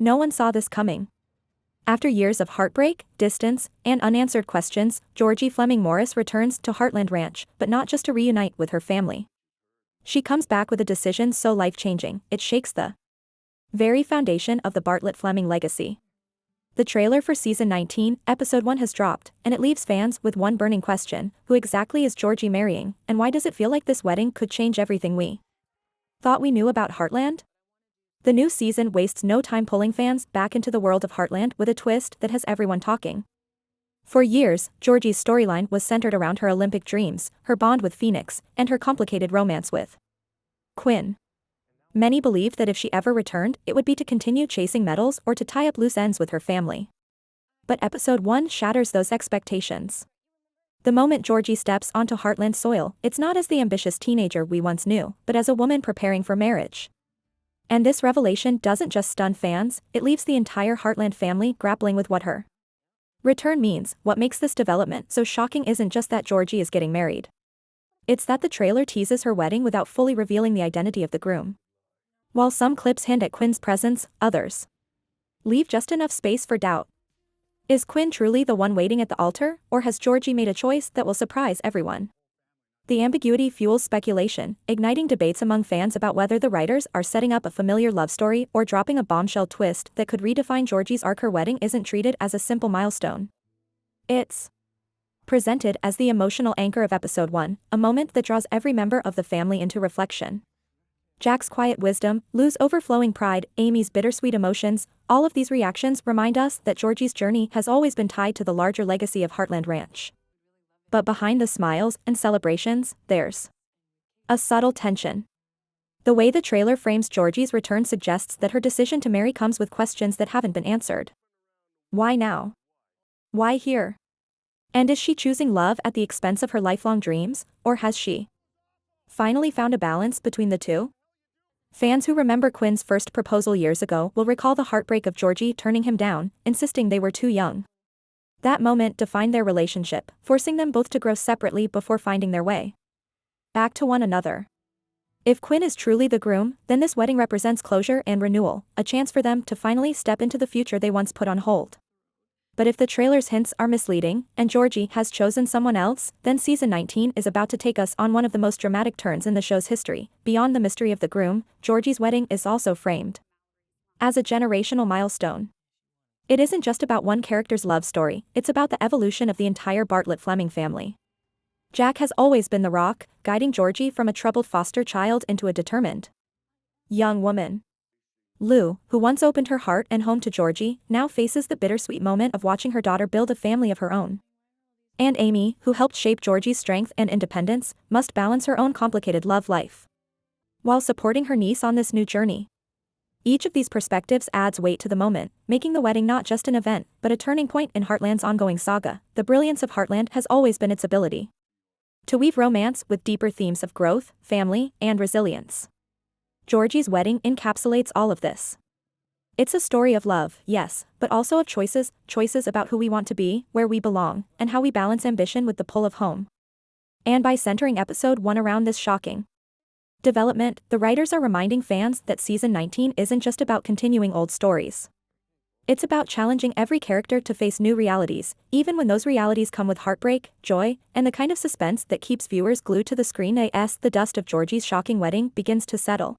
No one saw this coming. After years of heartbreak, distance, and unanswered questions, Georgie Fleming Morris returns to Heartland Ranch, but not just to reunite with her family. She comes back with a decision so life-changing, it shakes the very foundation of the Bartlett Fleming legacy. The trailer for Season 19, Episode 1 has dropped, and it leaves fans with one burning question: who exactly is Georgie marrying, and why does it feel like this wedding could change everything we thought we knew about Heartland? The new season wastes no time pulling fans back into the world of Heartland with a twist that has everyone talking. For years, Georgie's storyline was centered around her Olympic dreams, her bond with Phoenix, and her complicated romance with Quinn. Many believed that if she ever returned, it would be to continue chasing medals or to tie up loose ends with her family. But Episode 1 shatters those expectations. The moment Georgie steps onto Heartland soil, it's not as the ambitious teenager we once knew, but as a woman preparing for marriage. And this revelation doesn't just stun fans, it leaves the entire Heartland family grappling with what her return means. What makes this development so shocking isn't just that Georgie is getting married. It's that the trailer teases her wedding without fully revealing the identity of the groom. While some clips hint at Quinn's presence, others leave just enough space for doubt. Is Quinn truly the one waiting at the altar, or has Georgie made a choice that will surprise everyone? The ambiguity fuels speculation, igniting debates among fans about whether the writers are setting up a familiar love story or dropping a bombshell twist that could redefine Georgie's arc. Her wedding isn't treated as a simple milestone. It's presented as the emotional anchor of Episode 1, a moment that draws every member of the family into reflection. Jack's quiet wisdom, Lou's overflowing pride, Amy's bittersweet emotions, all of these reactions remind us that Georgie's journey has always been tied to the larger legacy of Heartland Ranch. But behind the smiles and celebrations, there's a subtle tension. The way the trailer frames Georgie's return suggests that her decision to marry comes with questions that haven't been answered. Why now? Why here? And is she choosing love at the expense of her lifelong dreams, or has she finally found a balance between the two? Fans who remember Quinn's first proposal years ago will recall the heartbreak of Georgie turning him down, insisting they were too young. That moment defined their relationship, forcing them both to grow separately before finding their way back to one another. If Quinn is truly the groom, then this wedding represents closure and renewal, a chance for them to finally step into the future they once put on hold. But if the trailer's hints are misleading, and Georgie has chosen someone else, then Season 19 is about to take us on one of the most dramatic turns in the show's history. Beyond the mystery of the groom, Georgie's wedding is also framed as a generational milestone. It isn't just about one character's love story, it's about the evolution of the entire Bartlett Fleming family. Jack has always been the rock, guiding Georgie from a troubled foster child into a determined young woman. Lou, who once opened her heart and home to Georgie, now faces the bittersweet moment of watching her daughter build a family of her own. And Amy, who helped shape Georgie's strength and independence, must balance her own complicated love life while supporting her niece on this new journey. Each of these perspectives adds weight to the moment, making the wedding not just an event, but a turning point in Heartland's ongoing saga. The brilliance of Heartland has always been its ability to weave romance with deeper themes of growth, family, and resilience. Georgie's wedding encapsulates all of this. It's a story of love, yes, but also of choices about who we want to be, where we belong, and how we balance ambition with the pull of home. And by centering Episode 1 around this shocking development, the writers are reminding fans that Season 19 isn't just about continuing old stories. It's about challenging every character to face new realities, even when those realities come with heartbreak, joy, and the kind of suspense that keeps viewers glued to the screen. As the dust of Georgie's shocking wedding begins to settle,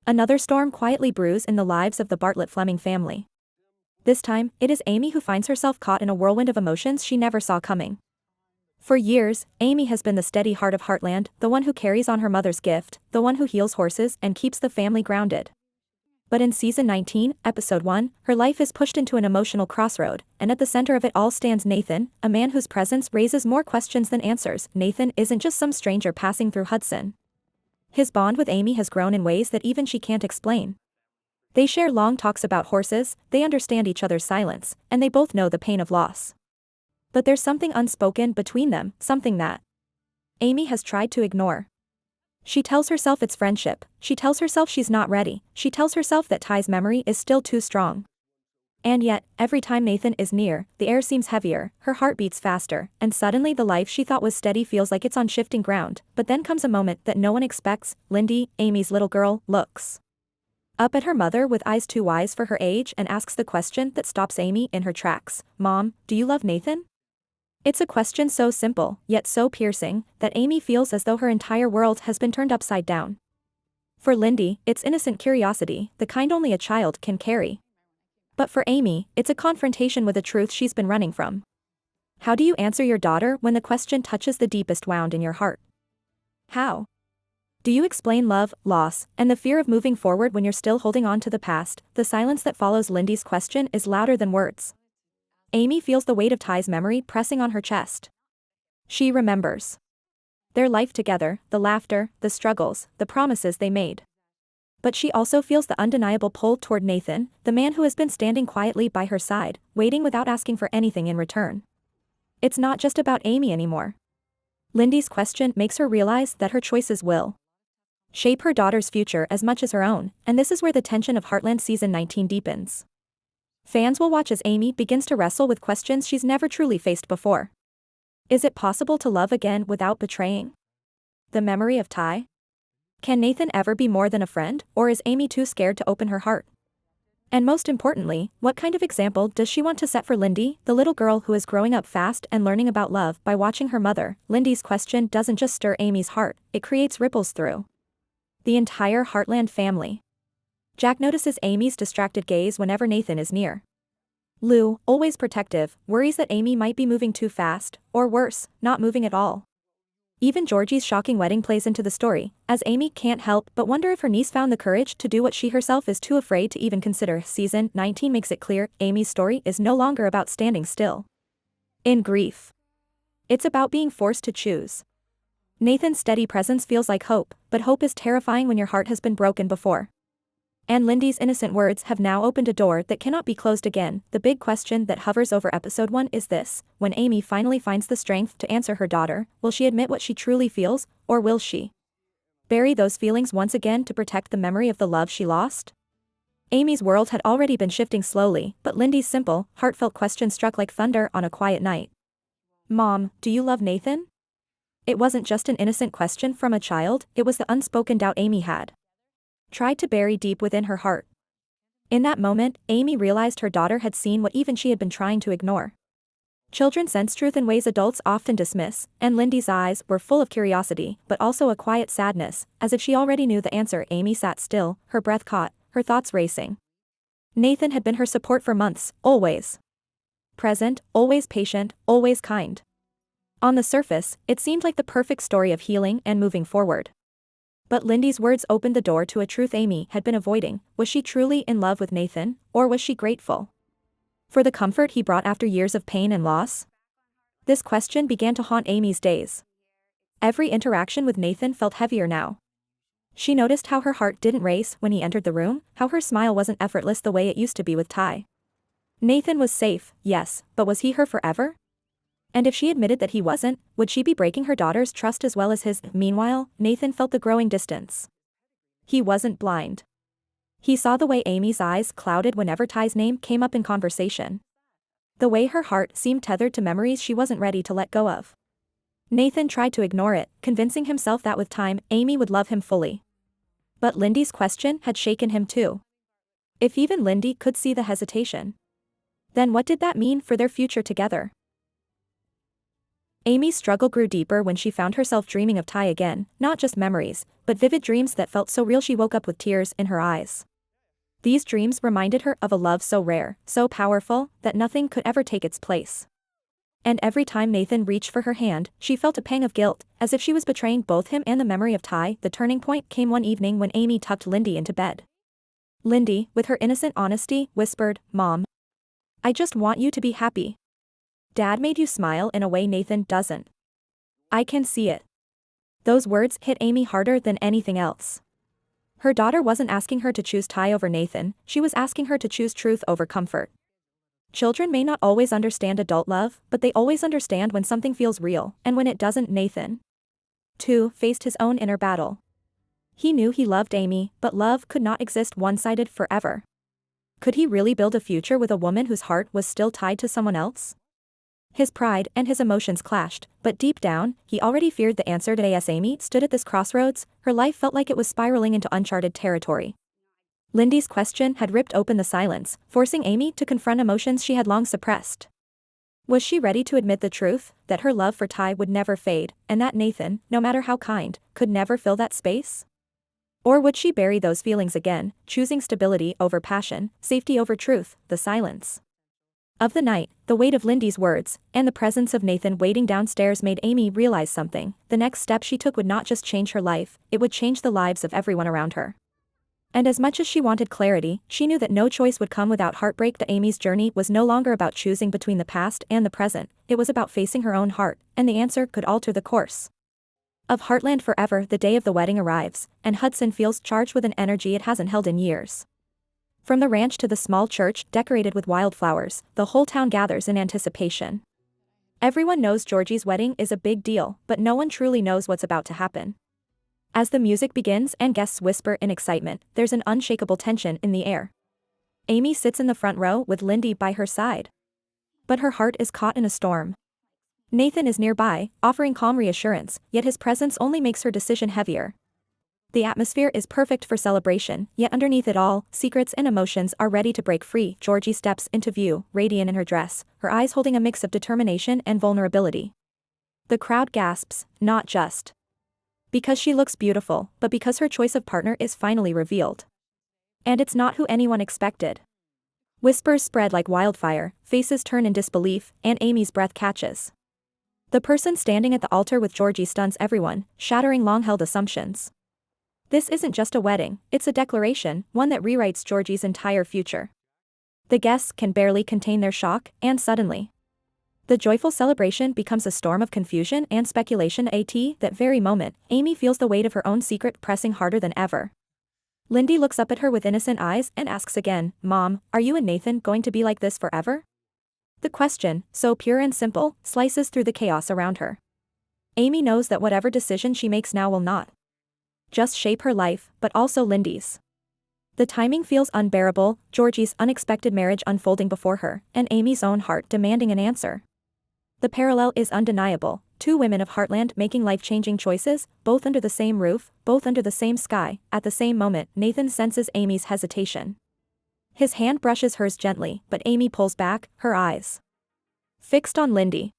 another storm quietly brews in the lives of the Bartlett Fleming family. This time, it is Amy who finds herself caught in a whirlwind of emotions she never saw coming. For years, Amy has been the steady heart of Heartland, the one who carries on her mother's gift, the one who heals horses and keeps the family grounded. But in Season 19, Episode 1, her life is pushed into an emotional crossroad, and at the center of it all stands Nathan, a man whose presence raises more questions than answers. Nathan isn't just some stranger passing through Hudson. His bond with Amy has grown in ways that even she can't explain. They share long talks about horses, they understand each other's silence, and they both know the pain of loss. But there's something unspoken between them, something that Amy has tried to ignore. She tells herself it's friendship, she tells herself she's not ready, she tells herself that Ty's memory is still too strong. And yet, every time Nathan is near, the air seems heavier, her heart beats faster, and suddenly the life she thought was steady feels like it's on shifting ground. But then comes a moment that no one expects. Lindy, Amy's little girl, looks Up at her mother with eyes too wise for her age and asks the question that stops Amy in her tracks. Mom, do you love Nathan? It's a question so simple, yet so piercing, that Amy feels as though her entire world has been turned upside down. For Lindy, it's innocent curiosity, the kind only a child can carry. But for Amy, it's a confrontation with a truth she's been running from. How do you answer your daughter when the question touches the deepest wound in your heart? How do you explain love, loss, and the fear of moving forward when you're still holding on to the past? The silence that follows Lindy's question is louder than words. Amy feels the weight of Ty's memory pressing on her chest. She remembers their life together, the laughter, the struggles, the promises they made. But she also feels the undeniable pull toward Nathan, the man who has been standing quietly by her side, waiting without asking for anything in return. It's not just about Amy anymore. Lindy's question makes her realize that her choices will shape her daughter's future as much as her own, and this is where the tension of Heartland Season 19 deepens. Fans will watch as Amy begins to wrestle with questions she's never truly faced before. Is it possible to love again without betraying the memory of Ty? Can Nathan ever be more than a friend, or is Amy too scared to open her heart? And most importantly, what kind of example does she want to set for Lindy, the little girl who is growing up fast and learning about love by watching her mother? Lindy's question doesn't just stir Amy's heart, it creates ripples through the entire Heartland family. Jack notices Amy's distracted gaze whenever Nathan is near. Lou, always protective, worries that Amy might be moving too fast, or worse, not moving at all. Even Georgie's shocking wedding plays into the story, as Amy can't help but wonder if her niece found the courage to do what she herself is too afraid to even consider. Season 19 makes it clear, Amy's story is no longer about standing still in grief. It's about being forced to choose. Nathan's steady presence feels like hope, but hope is terrifying when your heart has been broken before. And Lindy's innocent words have now opened a door that cannot be closed again. The big question that hovers over episode 1 is this: when Amy finally finds the strength to answer her daughter, will she admit what she truly feels, or will she bury those feelings once again to protect the memory of the love she lost? Amy's world had already been shifting slowly, but Lindy's simple, heartfelt question struck like thunder on a quiet night. Mom, do you love Nathan? It wasn't just an innocent question from a child, it was the unspoken doubt Amy had tried to bury deep within her heart. In that moment, Amy realized her daughter had seen what even she had been trying to ignore. Children sense truth in ways adults often dismiss, and Lindy's eyes were full of curiosity, but also a quiet sadness, as if she already knew the answer. Amy sat still, her breath caught, her thoughts racing. Nathan had been her support for months, always present, always patient, always kind. On the surface, it seemed like the perfect story of healing and moving forward. But Lindy's words opened the door to a truth Amy had been avoiding. Was she truly in love with Nathan, or was she grateful for the comfort he brought after years of pain and loss? This question began to haunt Amy's days. Every interaction with Nathan felt heavier now. She noticed how her heart didn't race when he entered the room, how her smile wasn't effortless the way it used to be with Ty. Nathan was safe, yes, but was he her forever? And if she admitted that he wasn't, would she be breaking her daughter's trust as well as his? Meanwhile, Nathan felt the growing distance. He wasn't blind. He saw the way Amy's eyes clouded whenever Ty's name came up in conversation. The way her heart seemed tethered to memories she wasn't ready to let go of. Nathan tried to ignore it, convincing himself that with time, Amy would love him fully. But Lindy's question had shaken him too. If even Lindy could see the hesitation, then what did that mean for their future together? Amy's struggle grew deeper when she found herself dreaming of Ty again, not just memories, but vivid dreams that felt so real she woke up with tears in her eyes. These dreams reminded her of a love so rare, so powerful, that nothing could ever take its place. And every time Nathan reached for her hand, she felt a pang of guilt, as if she was betraying both him and the memory of Ty. The turning point came one evening when Amy tucked Lindy into bed. Lindy, with her innocent honesty, whispered, "Mom, I just want you to be happy. Dad made you smile in a way Nathan doesn't. I can see it." Those words hit Amy harder than anything else. Her daughter wasn't asking her to choose Ty over Nathan, she was asking her to choose truth over comfort. Children may not always understand adult love, but they always understand when something feels real, and when it doesn't. Nathan, too, faced his own inner battle. He knew he loved Amy, but love could not exist one-sided forever. Could he really build a future with a woman whose heart was still tied to someone else? His pride and his emotions clashed, but deep down, he already feared the answer to. As Amy stood at this crossroads, her life felt like it was spiraling into uncharted territory. Lindy's question had ripped open the silence, forcing Amy to confront emotions she had long suppressed. Was she ready to admit the truth, that her love for Ty would never fade, and that Nathan, no matter how kind, could never fill that space? Or would she bury those feelings again, choosing stability over passion, safety over truth, the silence of the night, the weight of Lindy's words, and the presence of Nathan waiting downstairs made Amy realize something. The next step she took would not just change her life, it would change the lives of everyone around her. And as much as she wanted clarity, she knew that no choice would come without heartbreak. That Amy's journey was no longer about choosing between the past and the present, it was about facing her own heart, and the answer could alter the course of Heartland forever. The day of the wedding arrives, and Hudson feels charged with an energy it hasn't held in years. From the ranch to the small church decorated with wildflowers, the whole town gathers in anticipation. Everyone knows Georgie's wedding is a big deal, but no one truly knows what's about to happen. As the music begins and guests whisper in excitement, there's an unshakable tension in the air. Amy sits in the front row with Lindy by her side. But her heart is caught in a storm. Nathan is nearby, offering calm reassurance, yet his presence only makes her decision heavier. The atmosphere is perfect for celebration, yet underneath it all, secrets and emotions are ready to break free. Georgie steps into view, radiant in her dress, her eyes holding a mix of determination and vulnerability. The crowd gasps, not just because she looks beautiful, but because her choice of partner is finally revealed. And it's not who anyone expected. Whispers spread like wildfire, faces turn in disbelief, and Amy's breath catches. The person standing at the altar with Georgie stuns everyone, shattering long-held assumptions. This isn't just a wedding, it's a declaration, one that rewrites Georgie's entire future. The guests can barely contain their shock, and suddenly, the joyful celebration becomes a storm of confusion and speculation. At that very moment, Amy feels the weight of her own secret pressing harder than ever. Lindy looks up at her with innocent eyes and asks again, "Mom, are you and Nathan going to be like this forever?" The question, so pure and simple, slices through the chaos around her. Amy knows that whatever decision she makes now will not just shape her life, but also Lindy's. The timing feels unbearable, Georgie's unexpected marriage unfolding before her, and Amy's own heart demanding an answer. The parallel is undeniable, two women of Heartland making life-changing choices, both under the same roof, both under the same sky. At the same moment, Nathan senses Amy's hesitation. His hand brushes hers gently, but Amy pulls back, her eyes fixed on Lindy.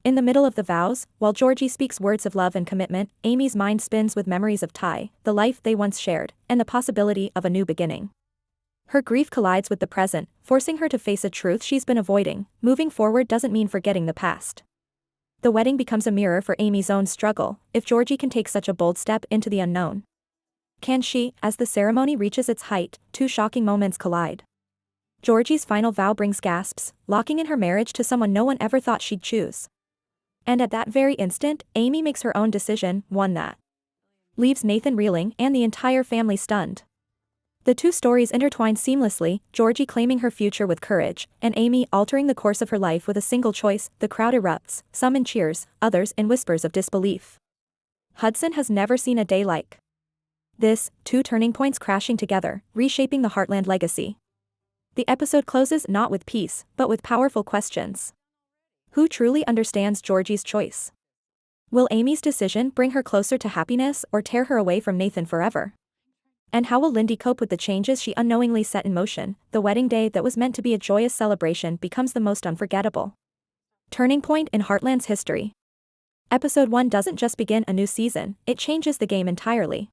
In the middle of the vows, while Georgie speaks words of love and commitment, Amy's mind spins with memories of Ty, the life they once shared, and the possibility of a new beginning. Her grief collides with the present, forcing her to face a truth she's been avoiding. Moving forward doesn't mean forgetting the past. The wedding becomes a mirror for Amy's own struggle. If Georgie can take such a bold step into the unknown, can she? As the ceremony reaches its height, two shocking moments collide. Georgie's final vow brings gasps, locking in her marriage to someone no one ever thought she'd choose. And at that very instant, Amy makes her own decision, one that leaves Nathan reeling and the entire family stunned. The two stories intertwine seamlessly, Georgie claiming her future with courage, and Amy altering the course of her life with a single choice. The crowd erupts, some in cheers, others in whispers of disbelief. Hudson has never seen a day like this, two turning points crashing together, reshaping the Heartland legacy. The episode closes not with peace, but with powerful questions. Who truly understands Georgie's choice? Will Amy's decision bring her closer to happiness or tear her away from Nathan forever? And how will Lindy cope with the changes she unknowingly set in motion? The wedding day that was meant to be a joyous celebration becomes the most unforgettable turning point in Heartland's history. Episode 1 doesn't just begin a new season, it changes the game entirely.